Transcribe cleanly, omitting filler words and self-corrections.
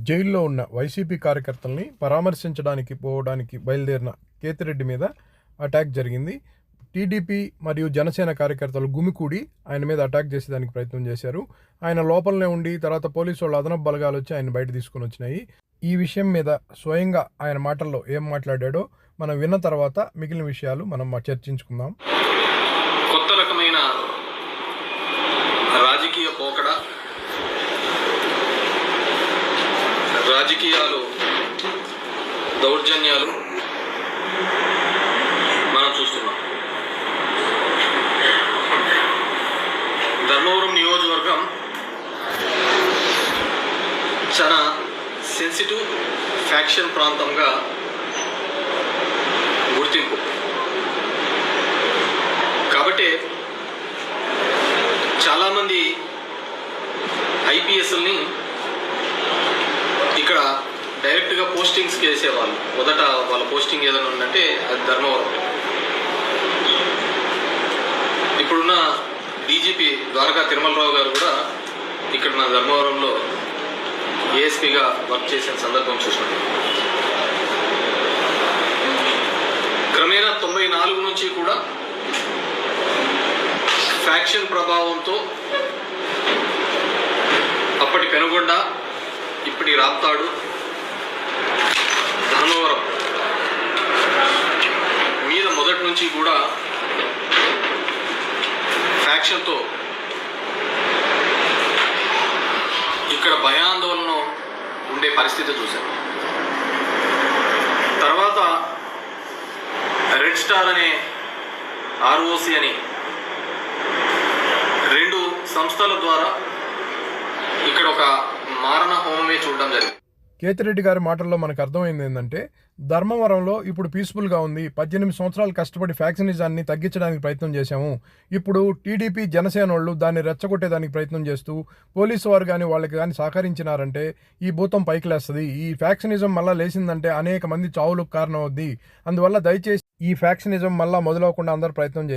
జైల్లో ఉన్న వైసీపీ కార్యకర్తల్ని పరామర్శించడానికి పోవడానికి బయలుదేరిన కేతిరెడ్డి మీద అటాక్ జరిగింది. టీడీపీ మరియు జనసేన కార్యకర్తలు గుమికూడి ఆయన మీద అటాక్ చేసేదానికి ప్రయత్నం చేశారు. ఆయన లోపలనే ఉండి తర్వాత పోలీసు వాళ్ళు అదనపు బలగాలు వచ్చి ఆయన బయట తీసుకుని వచ్చినాయి. ఈ విషయం మీద స్వయంగా ఆయన మాటల్లో ఏం మాట్లాడాడో మనం విన్న తర్వాత మిగిలిన విషయాలు మనం చర్చించుకుందాం. కొత్త రకమైన రాజకీయ పోకడ, రాజకీయాలు, దౌర్జన్యాలు మనం చూస్తున్నాం. ధర్మవరం నియోజకవర్గం చాలా సెన్సిటివ్ ఫ్యాక్షన్ ప్రాంతంగా గుర్తింపు. కాబట్టి చాలామంది ఐపీఎస్ని ఇక్కడ డైరెక్ట్గా పోస్టింగ్స్కి వేసేవాళ్ళు. మొదట వాళ్ళ పోస్టింగ్ ఏదైనా ఉందంటే అది ధర్మవరం. ఇప్పుడున్న డీజీపీ ద్వారకా తిరుమలరావు గారు కూడా ఇక్కడ మన ధర్మవరంలో ఏఎస్పీగా వర్క్ చేసిన సందర్భం చూసినాం. క్రమేణా 94 నుంచి కూడా ఫ్యాక్షన్ ప్రభావంతో అప్పటి పెనుగొండ, ఇప్పటి రాప్తాడు, ధర్మవరం మీద మొదటి నుంచి కూడా ఫ్యాక్షన్తో ఇక్కడ భయాందోళన ఉండే పరిస్థితి చూశాం. తర్వాత రెడ్ స్టార్ అనే ఆర్ఓసి అని 2 సంస్థల ద్వారా ఇక్కడ ఒక మారణ హోమమే చూడడం జరిగింది. కేతిరెడ్డి గారి మాటల్లో మనకు అర్థమైంది ఏంటంటే, ధర్మవరంలో ఇప్పుడు పీస్ఫుల్గా ఉంది. 18 సంవత్సరాలు కష్టపడి ఫ్యాక్షనిజాన్ని తగ్గించడానికి ప్రయత్నం చేశాము. ఇప్పుడు టీడీపీ, జనసేన వాళ్ళు దాన్ని రెచ్చగొట్టేదానికి ప్రయత్నం చేస్తూ పోలీసు వారు కానీ వాళ్ళకి కానీ సహకరించినారంటే ఈ భూతం పైకి లేస్తుంది. ఈ ఫ్యాక్షనిజం మళ్ళీ లేచిందంటే అనేక మంది చావులకు కారణం అవుద్ది. అందువల్ల దయచేసి ఈ ఫ్యాక్షనిజం మళ్ళీ మొదలవకుండా అందరూ ప్రయత్నం చేయాలి.